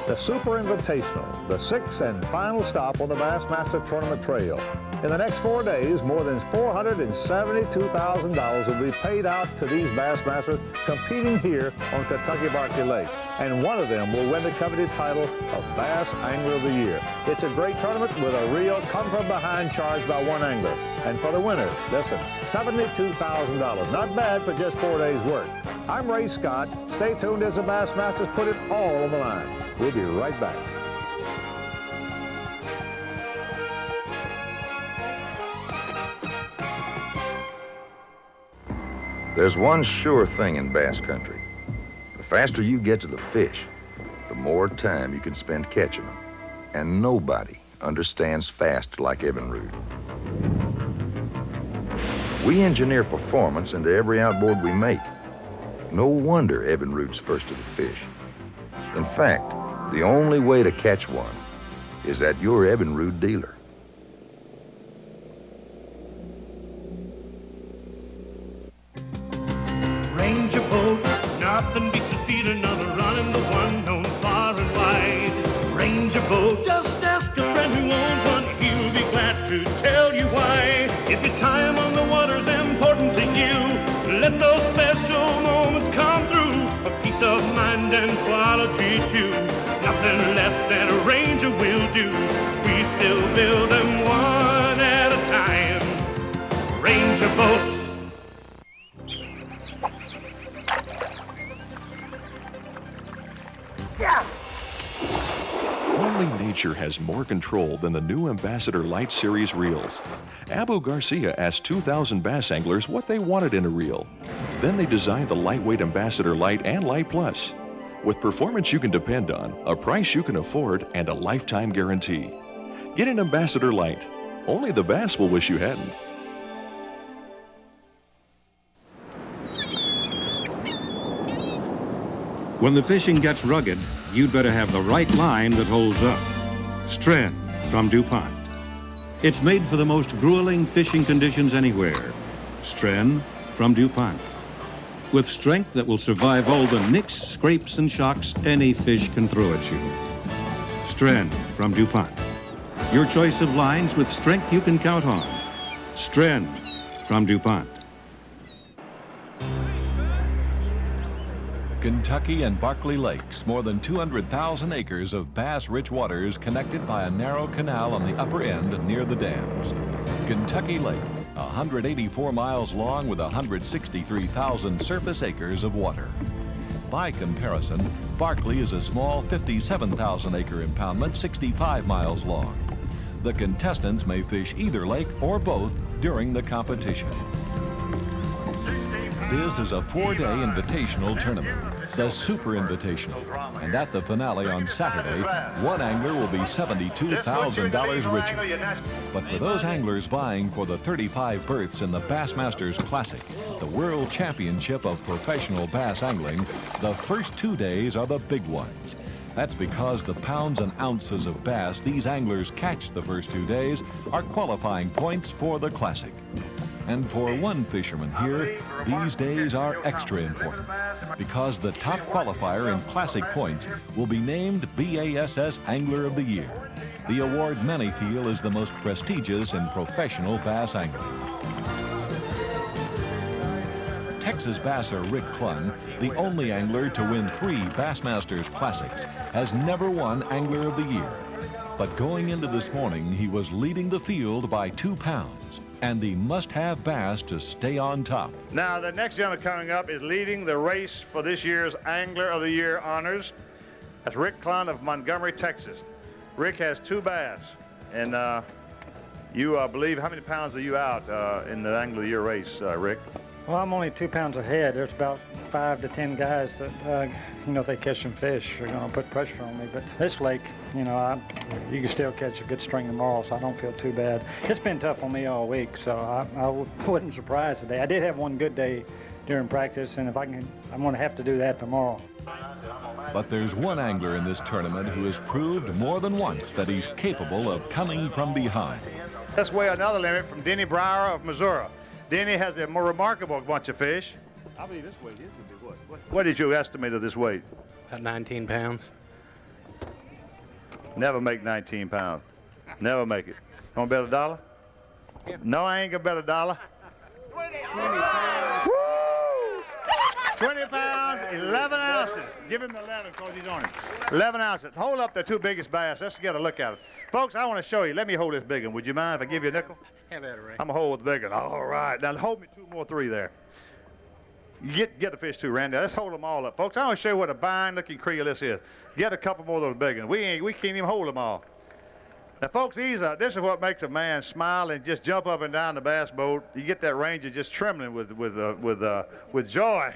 The Super Invitational, the sixth and final stop on the Bassmaster Tournament Trail. In the next 4 days, more than $472,000 will be paid out to these Bassmasters competing here on Kentucky and Barkley Lakes. And one of them will win the coveted title of Bass Angler of the Year. It's a great tournament with a real come-from-behind charge by one angler. And for the winner, listen, $72,000. Not bad for just 4 days' work. I'm Ray Scott. Stay tuned as the Bassmasters put it all on the line. We'll be right back. There's one sure thing in bass country. The faster you get to the fish, the more time you can spend catching them. And nobody understands fast like Evinrude. We engineer performance into every outboard we make. No wonder Evinrude's first to the fish. In fact, the only way to catch one is at your Evinrude dealer. Ranger boat, nothing beats the feeling of running the one known far and wide. Ranger boat, just ask a friend who owns one, he'll be glad to tell you why. If your time on the water's important to you, let those special moments come through. For peace of mind and quality too, nothing less than a Ranger will do. We still build them one at a time. Ranger boats. Only nature has more control than the new Ambassador Light Series reels. Abu Garcia asked 2,000 bass anglers what they wanted in a reel. Then they designed the lightweight Ambassador Light and Light Plus. With performance you can depend on, a price you can afford, and a lifetime guarantee. Get an Ambassador Light. Only the bass will wish you hadn't. When the fishing gets rugged, you'd better have the right line that holds up. Stren from DuPont. It's made for the most grueling fishing conditions anywhere. Stren from DuPont. With strength that will survive all the nicks, scrapes, and shocks any fish can throw at you. Stren from DuPont. Your choice of lines with strength you can count on. Stren from DuPont. Kentucky and Barkley Lakes, more than 200,000 acres of bass-rich waters connected by a narrow canal on the upper end near the dams. Kentucky Lake, 184 miles long with 163,000 surface acres of water. By comparison, Barkley is a small 57,000 acre impoundment 65 miles long. The contestants may fish either lake or both during the competition. This is a 4-day invitational tournament, the Super Invitational. And at the finale on Saturday, one angler will be $72,000 richer. But for those anglers vying for the 35 berths in the Bassmasters Classic, the World Championship of Professional Bass Angling, the first 2 days are the big ones. That's because the pounds and ounces of bass these anglers catch the first 2 days are qualifying points for the Classic. And for one fisherman here, these days are extra important because the top qualifier in Classic points will be named B.A.S.S. Angler of the Year, the award many feel is the most prestigious in professional bass angling. Texas basser Rick Clun, the only angler to win 3 Bassmasters Classics, has never won Angler of the Year. But going into this morning, he was leading the field by 2 pounds. And the must-have bass to stay on top. Now, the next gentleman coming up is leading the race for this year's Angler of the Year honors. That's Rick Clun of Montgomery, Texas. Rick has 2 bass, and you believe, how many pounds are you out in the Angler of the Year race, Rick? Well, I'm only 2 pounds ahead. There's about 5 to 10 guys that, if they catch some fish, are going to put pressure on me. But this lake, you can still catch a good string tomorrow, so I don't feel too bad. It's been tough on me all week, so I wasn't surprised today. I did have one good day during practice, and if I'm going to have to do that tomorrow. But there's one angler in this tournament who has proved more than once that he's capable of coming from behind. Let's weigh another limit from Denny Brauer of Missouri. Denny has a more remarkable bunch of fish. I believe this weight is going to be what did you estimate of this weight? About 19 pounds. Never make 19 pounds. Never make it. Want to bet a dollar? Yeah. No, I ain't gonna bet a dollar. 20 pounds. Woo! 20 pounds, 11 ounces. Give him the 11 because he's on it. 11 ounces. Hold up the two biggest bass. Let's get a look at it. Folks, I want to show you. Let me hold this big one. Would you mind if I give you a nickel? Have at it, Ray. I'm going to hold the big one. All right. Now hold me 2 more, 3 there. Get the fish too, Randy. Let's hold them all up. Folks, I want to show you what a fine-looking creel this is. Get a couple more of those big ones. We can't even hold them all. Now, folks, this is what makes a man smile and just jump up and down the bass boat. You get that ranger just trembling with joy.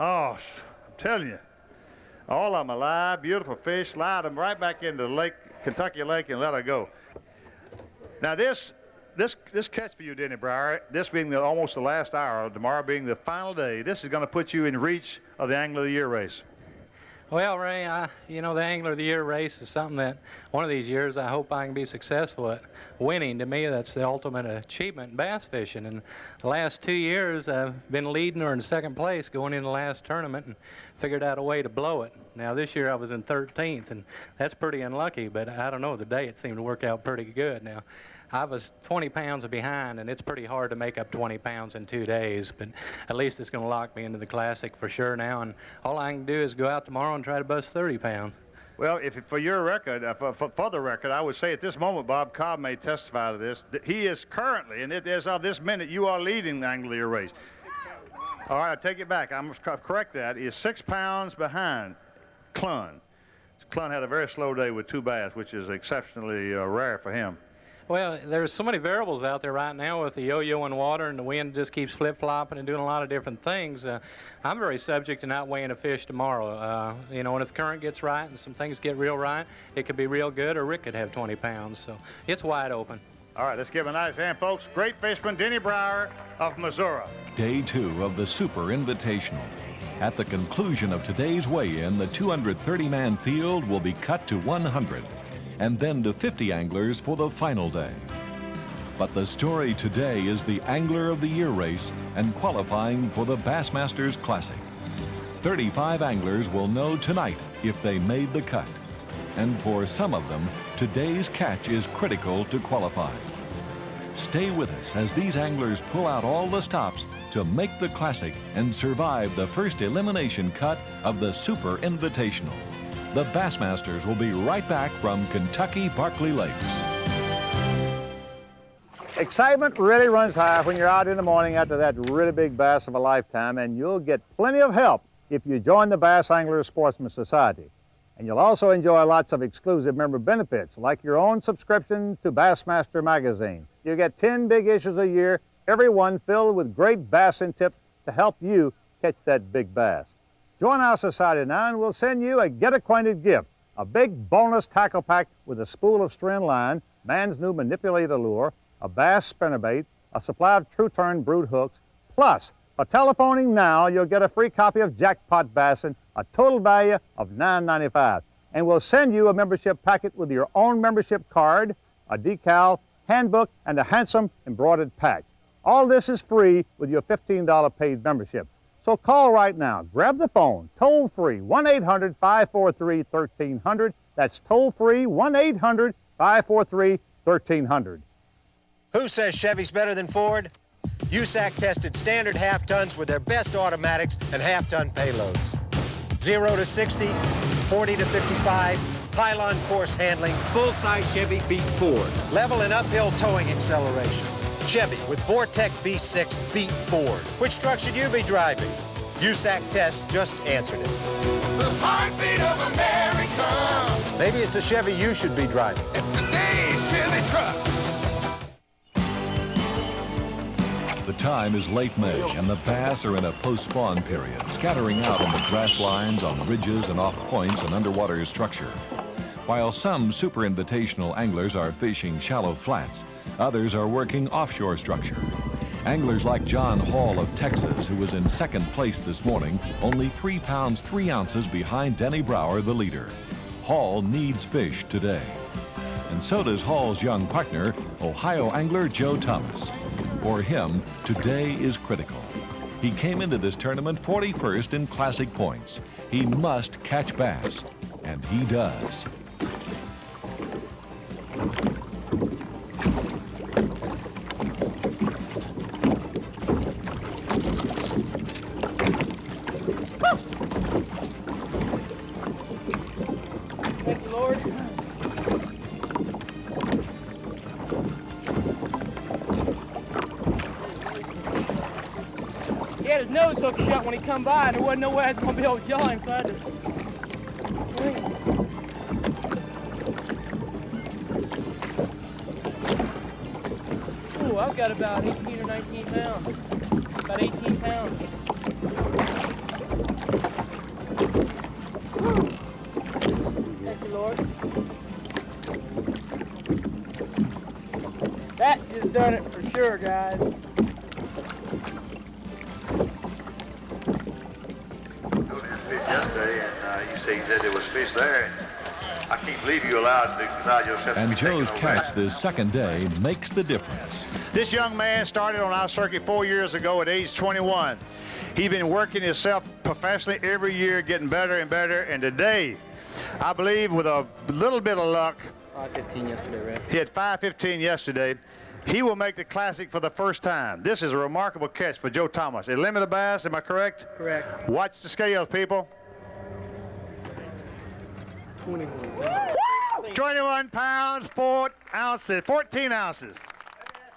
Oh, I'm telling you. All of them alive, beautiful fish. Slide them right back into the lake, Kentucky Lake, and let her go. Now, this catch for you, Denny Brauer, this being almost the last hour, tomorrow being the final day, this is going to put you in reach of the Angler of the Year race. Well, Ray, you know, the Angler of the Year race is something that one of these years I hope I can be successful at winning. To me, that's the ultimate achievement in bass fishing. And the last 2 years, I've been leading or in second place going in the last tournament and figured out a way to blow it. Now, this year I was in 13th, and that's pretty unlucky, but I don't know, today it seemed to work out pretty good. Now, I was 20 pounds behind, and it's pretty hard to make up 20 pounds in 2 days, but at least it's going to lock me into the Classic for sure now, and all I can do is go out tomorrow and try to bust 30 pounds. Well, for your record, for the record, I would say at this moment, Bob Cobb may testify to this, that he is currently, and as of this minute, you are leading the Angler of the Year race. All right, I take it back. I must correct that. He is 6 pounds behind Clun. Clun had a very slow day with 2 bass, which is exceptionally rare for him. Well, there's so many variables out there right now with the yo-yo in water, and the wind just keeps flip-flopping and doing a lot of different things. I'm very subject to not weighing a fish tomorrow. You know, and if the current gets right and some things get real right, it could be real good, or Rick could have 20 pounds. So it's wide open. All right, let's give a nice hand, folks. Great fisherman Denny Brauer of Missouri. Day 2 of the Super Invitational. At the conclusion of today's weigh-in, the 230-man field will be cut to 100. And then to 50 anglers for the final day. But the story today is the Angler of the Year race and qualifying for the Bassmasters Classic. 35 anglers will know tonight if they made the cut. And for some of them, today's catch is critical to qualify. Stay with us as these anglers pull out all the stops to make the Classic and survive the first elimination cut of the Super Invitational. The Bassmasters will be right back from Kentucky Barkley Lakes. Excitement really runs high when you're out in the morning after that really big bass of a lifetime, and you'll get plenty of help if you join the Bass Anglers Sportsman Society. And you'll also enjoy lots of exclusive member benefits, like your own subscription to Bassmaster magazine. You get 10 big issues a year, every one filled with great bassing tips to help you catch that big bass. Join our society now and we'll send you a Get Acquainted gift, a big bonus tackle pack with a spool of string line, man's new manipulator lure, a bass spinnerbait, a supply of True Turn brood hooks, plus, for telephoning now, you'll get a free copy of Jackpot Bassin', a total value of $9.95. And we'll send you a membership packet with your own membership card, a decal, handbook, and a handsome embroidered patch. All this is free with your $15 paid membership. So call right now. Grab the phone, toll-free, 1-800-543-1300. That's toll-free, 1-800-543-1300. Who says Chevy's better than Ford? USAC tested standard half-tons with their best automatics and half-ton payloads. 0 to 60, 40 to 55, pylon course handling, full-size Chevy beat Ford. Level and uphill towing acceleration. Chevy with Vortec V6 beat Ford. Which truck should you be driving? USAC tests just answered it. The heartbeat of America. Maybe it's a Chevy you should be driving. It's today's Chevy truck. The time is late May, and the bass are in a post-spawn period, scattering out on the grass lines, on ridges and off points and underwater structure. While some Super Invitational anglers are fishing shallow flats, others are working offshore structure. Anglers like John Hall of Texas, who was in second place this morning, only 3 pounds 3 ounces behind Denny Brauer, the leader. Hall needs fish today. And so does Hall's young partner, Ohio angler Joe Thomas. For him, today is critical. He came into this tournament 41st in classic points. He must catch bass, and he does. hook shut when he come by, and there wasn't no way I was going to be able to jaw him, so I had to... Ooh, I've got about 18 or 19 pounds. About 18 pounds. Woo. Thank you, Lord. That just done it for sure, guys. Yesterday, and you said there was fish there. I can't believe you allowed yourself to And be taken Joe's over catch that. this second day makes the difference. This young man started on our circuit 4 years ago at age 21. He's been working himself professionally every year, getting better and better. And today, I believe with a little bit of luck, 5:15 yesterday, Ray. he had 5:15 yesterday. He will make the classic for the first time. This is a remarkable catch for Joe Thomas. A limited bass, am I correct? Correct. Watch the scales, people. 21 pounds, 4 ounces, 14 ounces.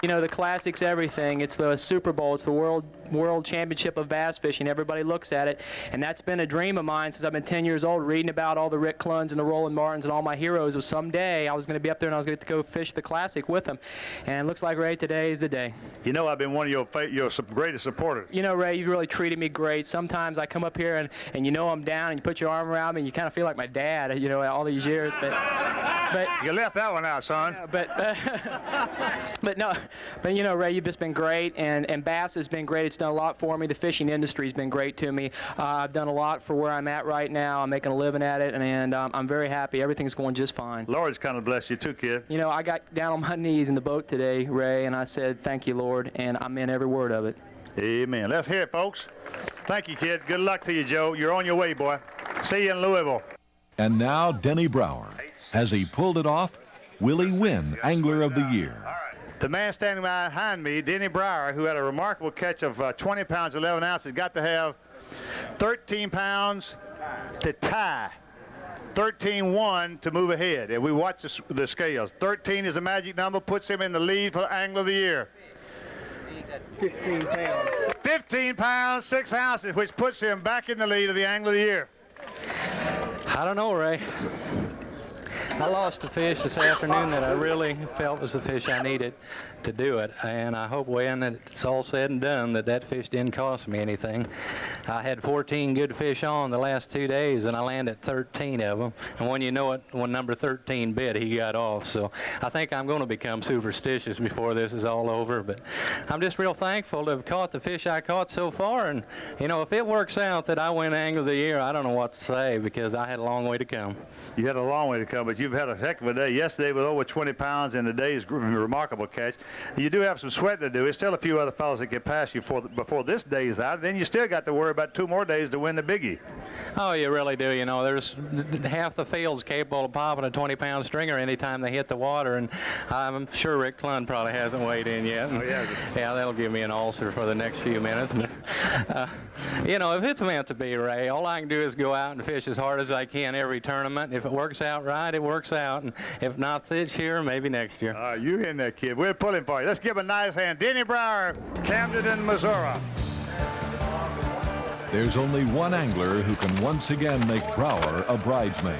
You know, the classic's everything. It's the Super Bowl. It's the World Championship of bass fishing. Everybody looks at it. And that's been a dream of mine since I've been 10 years old, reading about all the Rick Cluns and the Roland Martins and all my heroes. Was someday I was going to be up there and I was going to go fish the classic with them. And it looks like, Ray, today is the day. You know, I've been one of your greatest supporters. You know, Ray, you've really treated me great. Sometimes I come up here and you know I'm down and you put your arm around me and you kind of feel like my dad, you know, all these years. But you left that one out, son. But you know, Ray, you've just been great, and B.A.S.S has been great. It's done a lot for me. The fishing industry's been great to me. I've done a lot for where I'm at right now. I'm making a living at it, and I'm very happy. Everything's going just fine. Lord's kind of blessed you too, kid. You know, I got down on my knees in the boat today, Ray, and I said, thank you, Lord, and I meant every word of it. Amen. Let's hear it, folks. Thank you, kid. Good luck to you, Joe. You're on your way, boy. See you in Louisville. And now Denny Brauer. Has he pulled it off? Will he win Angler of the Year? The man standing behind me, Denny Brauer, who had a remarkable catch of 20 pounds, 11 ounces, got to have 13 pounds to tie. 13-1 to move ahead. And we watch the scales. 13 is the magic number, puts him in the lead for Angler of the Year. 15 pounds. 15 pounds, 6 ounces, which puts him back in the lead of the Angler of the Year. I don't know, Ray. I lost a fish this afternoon that I really felt was the fish I needed to do it, and I hope when it's all said and done that fish didn't cost me anything. I had 14 good fish on the last 2 days, and I landed 13 of them, and when you know it, when number 13 bit, he got off. So I think I'm going to become superstitious before this is all over, but I'm just real thankful to have caught the fish I caught so far, and you know, if it works out that I win Angler of the Year, I don't know what to say, because I had a long way to come. You had a long way to come, but you've had a heck of a day. Yesterday with over 20 pounds, and today's remarkable catch. You do have some sweating to do. There's still a few other fellas that get past you before this day is out. Then you still got to worry about 2 more days to win the biggie. Oh, you really do. You know, there's half the field's capable of popping a 20-pound stringer anytime they hit the water, and I'm sure Rick Clun probably hasn't weighed in yet. And, yeah, that'll give me an ulcer for the next few minutes. But, you know, if it's meant to be, Ray, all I can do is go out and fish as hard as I can every tournament. If it works out right, it works out. And if not this year, maybe next year. You in there, kid. We're pulling for you. Let's give a nice hand. Denny Brauer, Camden, Missouri. There's only one angler who can once again make Brauer a bridesmaid,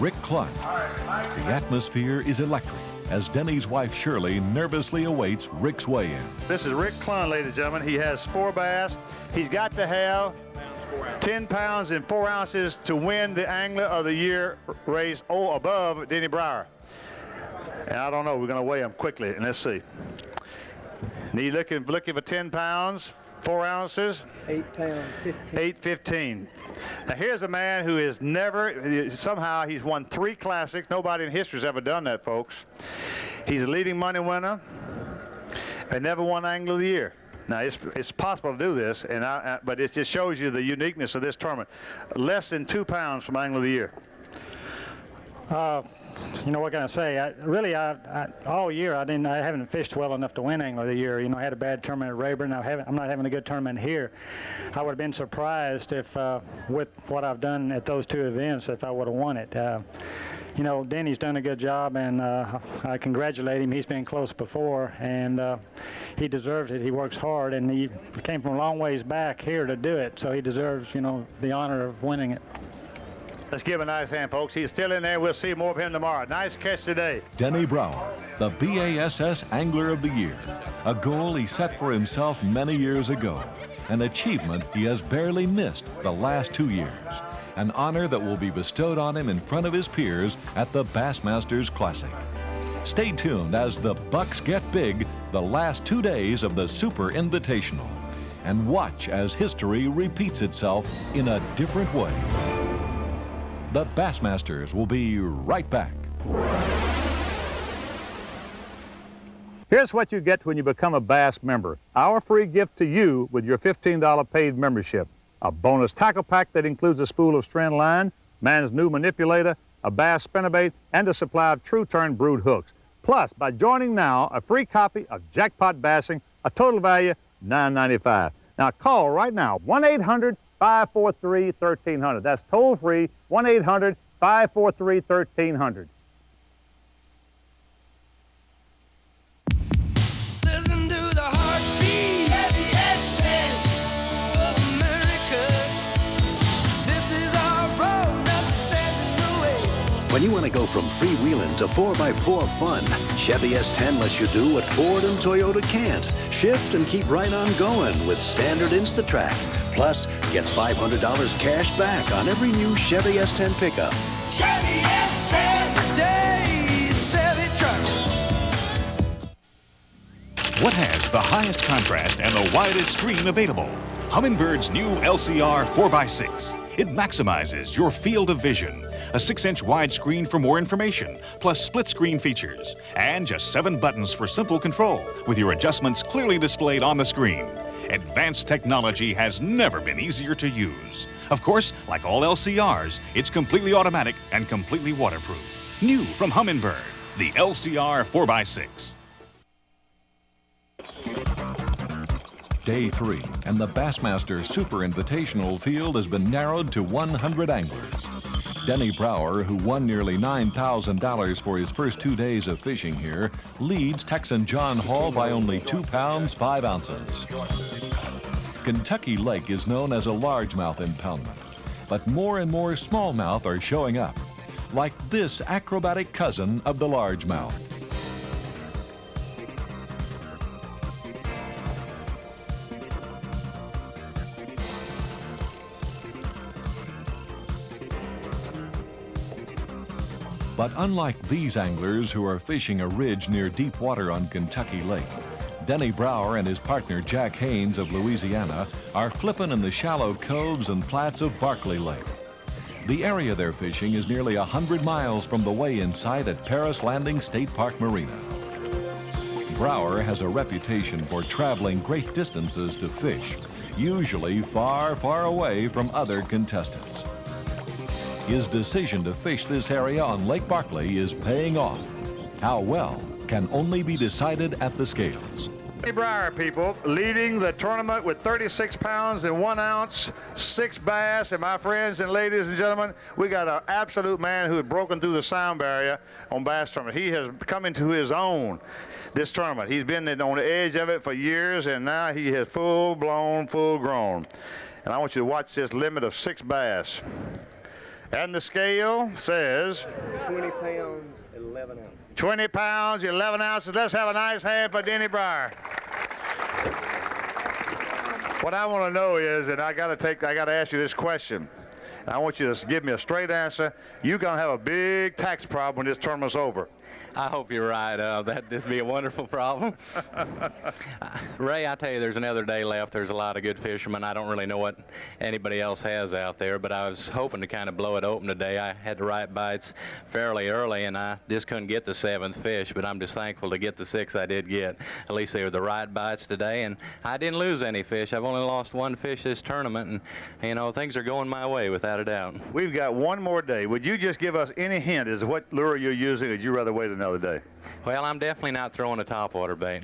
Rick Clun. The atmosphere is electric as Denny's wife Shirley nervously awaits Rick's weigh-in. This is Rick Clun, ladies and gentlemen. He has 4 bass. He's got to have 10 pounds and 4 ounces to win the Angler of the Year race above Denny Brauer. And I don't know, we're going to weigh him quickly, and let's see. Need looking for 10 pounds, 4 ounces. 8 pounds, 15. 8:15. Now here's a man who has somehow he's won 3 classics. Nobody in history has ever done that, folks. He's a leading money winner and never won Angler of the Year. Now it's possible to do this, but it just shows you the uniqueness of this tournament. Less than 2 pounds from Angler of the Year. You know, what can I say? All year I haven't fished well enough to win Angler of the Year. You know, I had a bad tournament at Rayburn. I'm not having a good tournament here. I would have been surprised if, with what I've done at those 2 events, if I would have won it. you know, Denny's done a good job, and I congratulate him. He's been close before, and he deserves it. He works hard, and he came from a long ways back here to do it, so he deserves, you know, the honor of winning it. Let's give him a nice hand, folks. He's still in there. We'll see more of him tomorrow. Nice catch today. Denny Brauer, the B.A.S.S. Angler of the Year, a goal he set for himself many years ago, an achievement he has barely missed the last 2 years, an honor that will be bestowed on him in front of his peers at the Bassmasters Classic. Stay tuned as the bucks get big the last 2 days of the Super Invitational, and watch as history repeats itself in a different way. The Bassmasters will be right back. Here's what you get when you become a Bass member. Our free gift to you with your $15 paid membership. A bonus tackle pack that includes a spool of strand line, man's new manipulator, a Bass spinnerbait, and a supply of True Turn brood hooks. Plus, by joining now, a free copy of Jackpot Bassing, a total value $9.95. Now call right now, 1-800-543-1300. That's toll free, 1-800-543-1300. Listen to the heartbeat. B.A.S.S of America. This is our road, nothing stands in the way. When you want to go from freewheeling to 4x4 fun, Chevy S10 lets you do what Ford and Toyota can't. Shift and keep right on going with standard InstaTrack. Plus, get $500 cash back on every new Chevy S10 pickup. Chevy S10 today's Chevy truck. What has the highest contrast and the widest screen available? Hummingbird's new LCR 4x6. It maximizes your field of vision. A 6-inch widescreen for more information, plus split-screen features. And just 7 buttons for simple control, with your adjustments clearly displayed on the screen. Advanced technology has never been easier to use. Of course, like all LCRs, it's completely automatic and completely waterproof. New from Humminbird, the LCR 4x6. Day 3, and the Bassmaster Super Invitational field has been narrowed to 100 anglers. Denny Brauer, who won nearly $9,000 for his first 2 days of fishing here, leads Texan John Hall by only 2 pounds 5 ounces. Kentucky Lake is known as a largemouth impoundment, but more and more smallmouth are showing up, like this acrobatic cousin of the largemouth. But unlike these anglers who are fishing a ridge near deep water on Kentucky Lake, Denny Brauer and his partner Jack Haynes of Louisiana are flipping in the shallow coves and flats of Barkley Lake. The area they're fishing is nearly 100 miles from the weigh-in site at Paris Landing State Park Marina. Brauer has a reputation for traveling great distances to fish, usually far, far away from other contestants. His decision to fish this area on Lake Barkley is paying off. How well can only be decided at the scales. Denny Brauer, people, leading the tournament with 36 pounds and 1 ounce, 6 bass. And my friends and ladies and gentlemen, we got an absolute man who has broken through the sound barrier on bass tournament. He has come into his own this tournament. He's been on the edge of it for years, and now he is full-blown, full-grown. And I want you to watch this limit of 6 bass. And the scale says 20 pounds, 11 ounces. 20 pounds, 11 ounces. Let's have a nice hand for Denny Brauer. What I want to know is, and I got to ask you this question. I want you to give me a straight answer. You're going to have a big tax problem when this tournament's over. I hope you're right. That'd be a wonderful problem. Ray, I tell you, there's another day left. There's a lot of good fishermen. I don't really know what anybody else has out there, but I was hoping to kind of blow it open today. I had the right bites fairly early, and I just couldn't get the 7th fish, but I'm just thankful to get the 6 I did get. At least they were the right bites today, and I didn't lose any fish. I've only lost 1 fish this tournament, and, you know, things are going my way without a doubt. We've got one more day. Would you just give us any hint as to what lure you're using, or would you rather wait another day? Well, I'm definitely not throwing a topwater bait.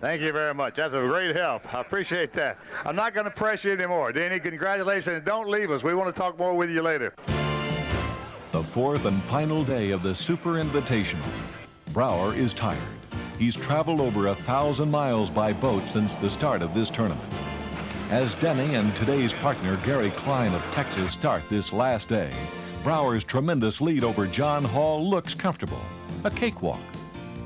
Thank you very much. That's a great help. I appreciate that. I'm not going to press you anymore. Danny, congratulations. Don't leave us. We want to talk more with you later. The The fourth and final day of the Super Invitational. Brauer is tired. He's traveled over 1,000 miles by boat since the start of this tournament. As Denny and today's partner Gary Klein of Texas start this last day, Brauer's tremendous lead over John Hall looks comfortable, a cakewalk.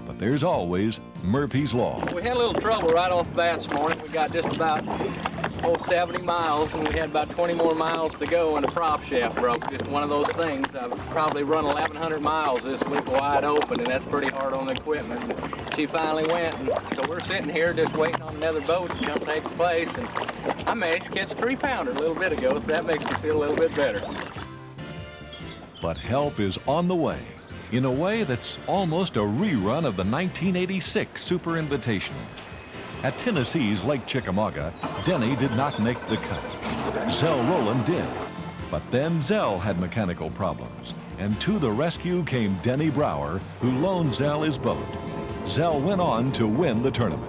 But there's always Murphy's Law. We had a little trouble right off the bat this morning. We got just about 70 miles, and we had about 20 more miles to go, and the prop shaft broke. Just one of those things. I've probably run 1,100 miles this week wide open, and that's pretty hard on the equipment. She finally went, and so we're sitting here just waiting on another boat to come take place, and I managed to catch a 3-pounder a little bit ago, so that makes me feel a little bit better. But help is on the way, in a way that's almost a rerun of the 1986 Super Invitational. At Tennessee's Lake Chickamauga, Denny did not make the cut. Zell Rowland did. But then Zell had mechanical problems, and to the rescue came Denny Brauer, who loaned Zell his boat. Zell went on to win the tournament.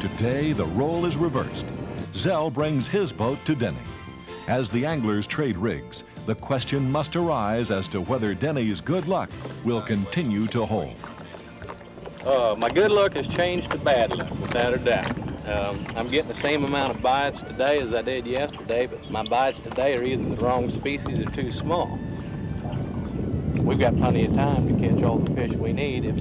Today, the role is reversed. Zell brings his boat to Denny. As the anglers trade rigs, the question must arise as to whether Denny's good luck will continue to hold. My good luck has changed to bad luck, without a doubt. I'm getting the same amount of bites today as I did yesterday, but my bites today are either the wrong species or too small. We've got plenty of time to catch all the fish we need if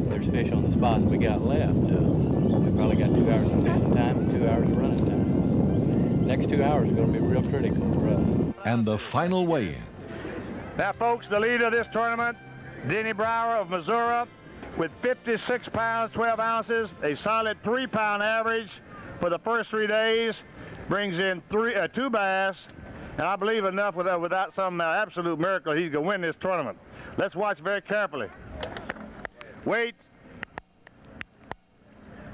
there's fish on the spots we got left. We probably got 2 hours of fishing time and 2 hours of running time. Next 2 hours are going to be real critical for us. And the final weigh-in. Now, folks, the leader of this tournament, Denny Brauer of Missouri, with 56 pounds, 12 ounces, a solid 3-pound average for the first 3 days, brings in 2 bass, and I believe enough without some absolute miracle, he's going to win this tournament. Let's watch very carefully. Weight,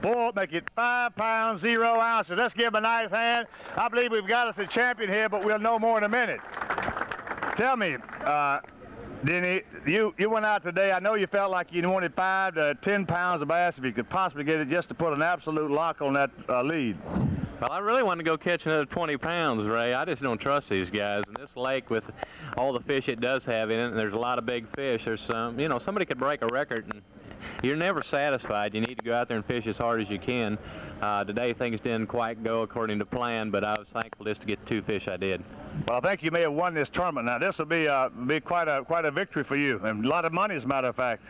full, make it 5 pounds, 0 ounces. Let's give him a nice hand. I believe we've got us a champion here, but we'll know more in a minute. Tell me, Denny, you went out today. I know you felt like you wanted 5 to 10 pounds of bass if you could possibly get it just to put an absolute lock on that lead. Well, I really want to go catch another 20 pounds, Ray. I just don't trust these guys. And this lake, with all the fish it does have in it, and there's a lot of big fish, there's some, you know, somebody could break a record, and you're never satisfied. You need to go out there and fish as hard as you can. Today, things didn't quite go according to plan, but I was thankful just to get 2 fish I did. Well, I think you may have won this tournament. Now, this will be quite a victory for you, and a lot of money, as a matter of fact.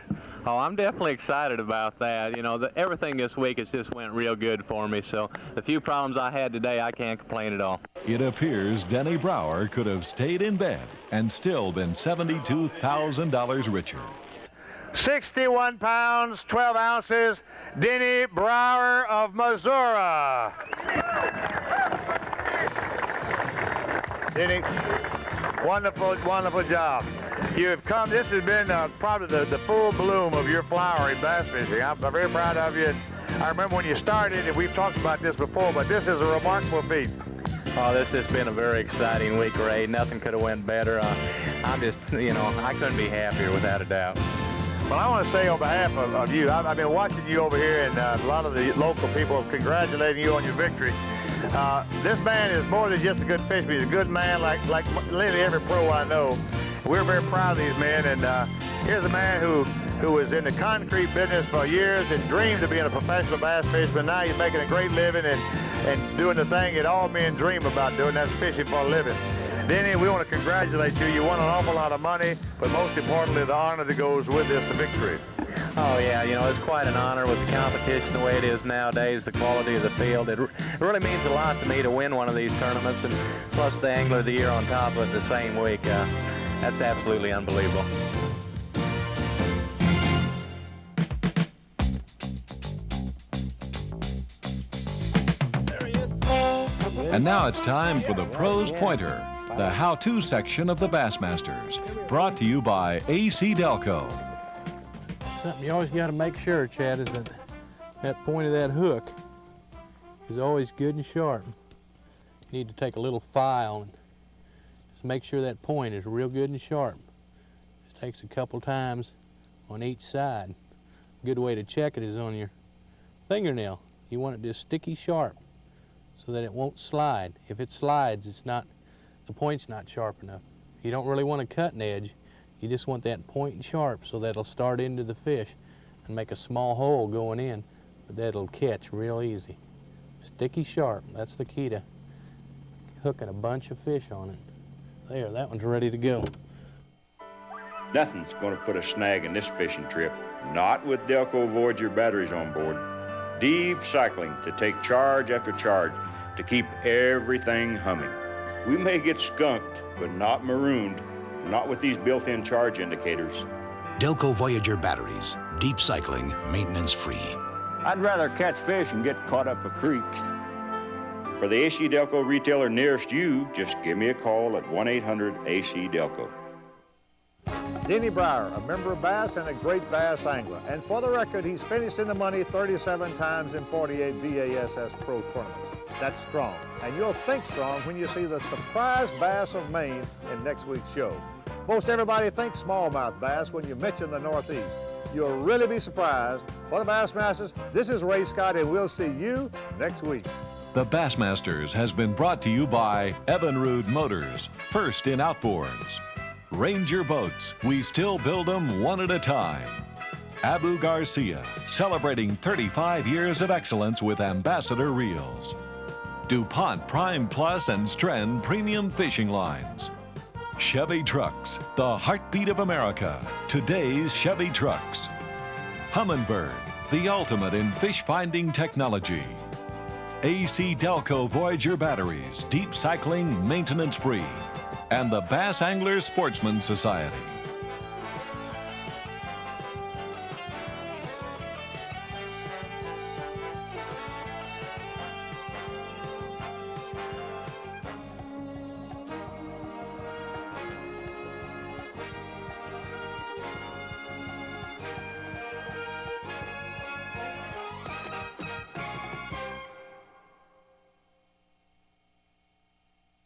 Oh, I'm definitely excited about that. You know, everything this week has just went real good for me, so the few problems I had today, I can't complain at all. It appears Denny Brauer could have stayed in bed and still been $72,000 richer. 61 pounds, 12 ounces, Denny Brauer of Missouri. Denny, wonderful, wonderful job. You have come, this has been probably the full bloom of your flowering bass fishing. I'm very proud of you. I remember when you started, and we've talked about this before, but this is a remarkable feat. Oh, this has been a very exciting week, Ray. Nothing could have went better. I'm just, you know, I couldn't be happier without a doubt. Well, I want to say on behalf of you, I've been watching you over here, and a lot of the local people are congratulating you on your victory. This man is more than just a good fisherman. He's a good man like literally every pro I know. We're very proud of these men, and here's a man who was in the concrete business for years and dreamed of being a professional bass fisherman. Now he's making a great living and doing the thing that all men dream about doing, that's fishing for a living. Denny, we want to congratulate you. You won an awful lot of money, but most importantly, the honor that goes with this, the victory. Oh, yeah, you know, it's quite an honor with the competition the way it is nowadays, the quality of the field. It really means a lot to me to win one of these tournaments, and plus the Angler of the Year on top of it the same week. That's absolutely unbelievable. And now it's time for the Pros Pointer, the how-to section of the Bassmasters, brought to you by AC Delco. Something you always got to make sure, Chad, is that point of that hook is always good and sharp. You need to take a little file and just make sure that point is real good and sharp. It takes a couple times on each side. A good way to check it is on your fingernail. You want it just sticky sharp so that it won't slide. If it slides, the point's not sharp enough. You don't really want to cut an edge. You just want that point and sharp so that it'll start into the fish and make a small hole going in, but that'll catch real easy. Sticky sharp, that's the key to hooking a bunch of fish on it. There, that one's ready to go. Nothing's going to put a snag in this fishing trip, not with Delco Voyager batteries on board. Deep cycling to take charge after charge to keep everything humming. We may get skunked, but not marooned, not with these built-in charge indicators. Delco Voyager batteries, deep cycling, maintenance free. I'd rather catch fish and get caught up a creek. For the AC Delco retailer nearest you, just give me a call at 1-800-AC-DELCO. Denny Brauer, a member of Bass and a great bass angler. And for the record, he's finished in the money 37 times in 48 B.A.S.S pro tournaments. That's strong. And you'll think strong when you see the surprise bass of Maine in next week's show. Most everybody thinks smallmouth bass when you mention the Northeast. You'll really be surprised. For the Bassmasters, this is Ray Scott, and we'll see you next week. The Bassmasters has been brought to you by Evinrude Motors, first in outboards. Ranger Boats, we still build them one at a time. Abu Garcia, celebrating 35 years of excellence with Ambassador Reels. DuPont Prime Plus and Stren Premium Fishing Lines. Chevy Trucks, the heartbeat of America, today's Chevy Trucks. Humminbird, the ultimate in fish-finding technology. AC Delco Voyager batteries, deep cycling, maintenance-free. And the Bass Anglers Sportsman Society.